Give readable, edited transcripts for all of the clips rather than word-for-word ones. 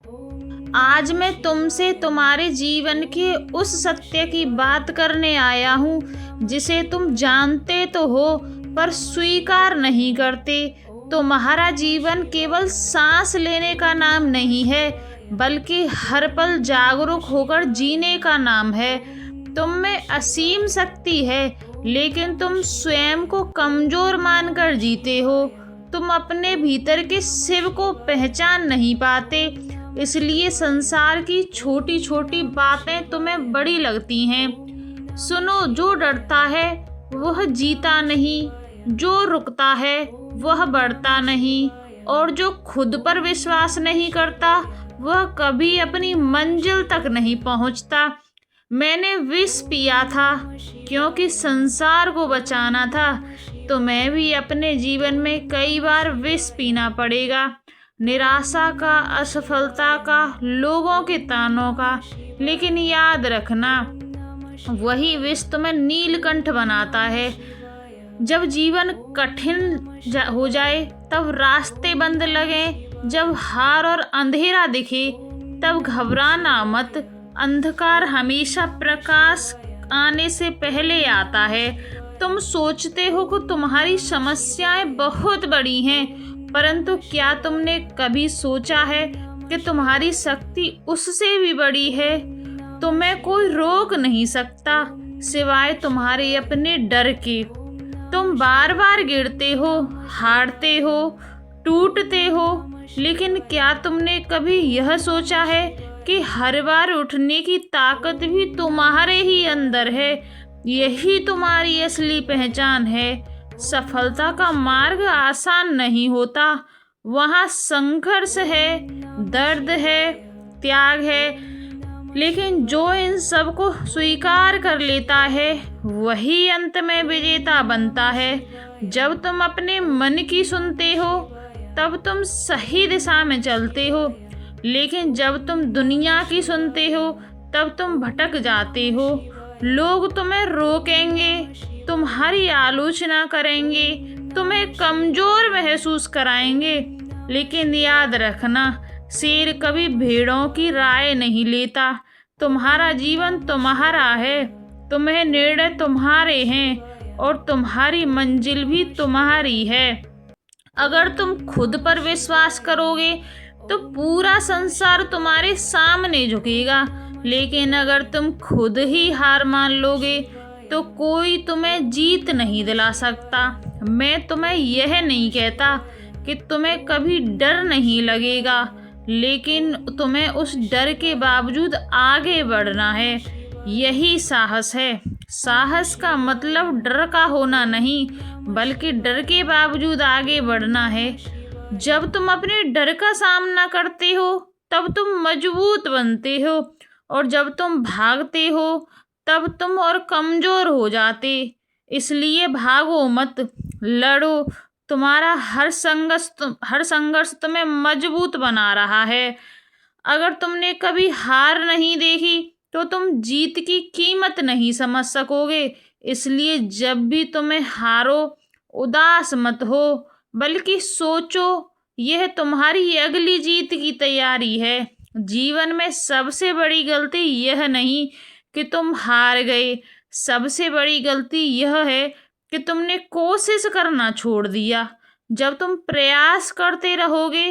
आज मैं तुमसे तुम्हारे जीवन के उस सत्य की बात करने आया हूँ जिसे तुम जानते तो हो पर स्वीकार नहीं करते। तुम्हारा जीवन केवल सांस लेने का नाम नहीं है, बल्कि हर पल जागरूक होकर जीने का नाम है। तुम में असीम शक्ति है, लेकिन तुम स्वयं को कमजोर मानकर जीते हो। तुम अपने भीतर के शिव को पहचान नहीं पाते, इसलिए संसार की छोटी छोटी बातें तुम्हें बड़ी लगती हैं। सुनो, जो डरता है वह जीता नहीं, जो रुकता है वह बढ़ता नहीं, और जो खुद पर विश्वास नहीं करता वह कभी अपनी मंजिल तक नहीं पहुंचता। मैंने विष पिया था क्योंकि संसार को बचाना था, तो मैं भी अपने जीवन में कई बार विष पीना पड़ेगा। निराशा का, असफलता का, लोगों के तानों का। लेकिन याद रखना, वही विष तुम्हें नीलकंठ बनाता है। जब जीवन कठिन हो जाए, तब रास्ते बंद लगे, जब हार और अंधेरा दिखे, तब घबराना मत। अंधकार हमेशा प्रकाश आने से पहले आता है। तुम सोचते हो कि तुम्हारी समस्याएं बहुत बड़ी हैं, परंतु क्या तुमने कभी सोचा है कि तुम्हारी शक्ति उससे भी बड़ी है? तुम्हें कोई रोक नहीं सकता सिवाय तुम्हारे अपने डर के। तुम बार बार गिरते हो, हारते हो, टूटते हो, लेकिन क्या तुमने कभी यह सोचा है कि हर बार उठने की ताकत भी तुम्हारे ही अंदर है? यही तुम्हारी असली पहचान है। सफलता का मार्ग आसान नहीं होता, वहाँ संघर्ष है, दर्द है, त्याग है, लेकिन जो इन सब को स्वीकार कर लेता है वही अंत में विजेता बनता है। जब तुम अपने मन की सुनते हो तब तुम सही दिशा में चलते हो, लेकिन जब तुम दुनिया की सुनते हो तब तुम भटक जाते हो। लोग तुम्हें रोकेंगे, तुम्हारी आलोचना करेंगे, तुम्हें कमजोर महसूस कराएंगे, लेकिन याद रखना, शेर कभी भेड़ों की राय नहीं लेता। तुम्हारा जीवन तुम्हारा है, तुम्हें निर्णय तुम्हारे हैं, और तुम्हारी मंजिल भी तुम्हारी है। अगर तुम खुद पर विश्वास करोगे तो पूरा संसार तुम्हारे सामने झुकेगा, लेकिन अगर तुम खुद ही हार मान लोगे तो कोई तुम्हें जीत नहीं दिला सकता। मैं तुम्हें यह नहीं कहता कि तुम्हें कभी डर नहीं लगेगा, लेकिन तुम्हें उस डर के बावजूद आगे बढ़ना है। यही साहस है। साहस का मतलब डर का होना नहीं, बल्कि डर के बावजूद आगे बढ़ना है। जब तुम अपने डर का सामना करते हो तब तुम मजबूत बनते हो, और जब तुम भागते हो तब तुम और कमजोर हो जाते। इसलिए भागो मत, लड़ो। तुम्हारा हर संघर्ष तुम्हें मजबूत बना रहा है। अगर तुमने कभी हार नहीं देखी तो तुम जीत की कीमत नहीं समझ सकोगे। इसलिए जब भी तुम्हें हारो, उदास मत हो, बल्कि सोचो यह तुम्हारी अगली जीत की तैयारी है। जीवन में सबसे बड़ी गलती यह नहीं कि तुम हार गए, सबसे बड़ी गलती यह है कि तुमने कोशिश करना छोड़ दिया। जब तुम प्रयास करते रहोगे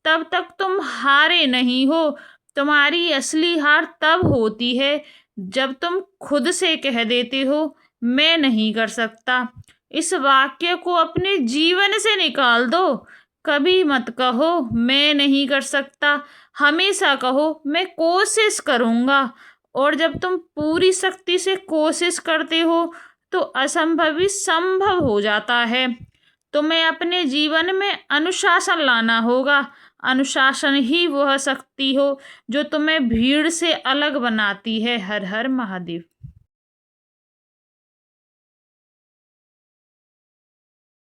तब तक तुम हारे नहीं हो। तुम्हारी असली हार तब होती है जब तुम खुद से कह देते हो मैं नहीं कर सकता। इस वाक्य को अपने जीवन से निकाल दो। कभी मत कहो मैं नहीं कर सकता, हमेशा कहो मैं कोशिश करूँगा। और जब तुम पूरी शक्ति से कोशिश करते हो तो असंभव भी संभव हो जाता है। तुम्हें अपने जीवन में अनुशासन लाना होगा। अनुशासन ही वह शक्ति हो जो तुम्हें भीड़ से अलग बनाती है। हर हर महादेव।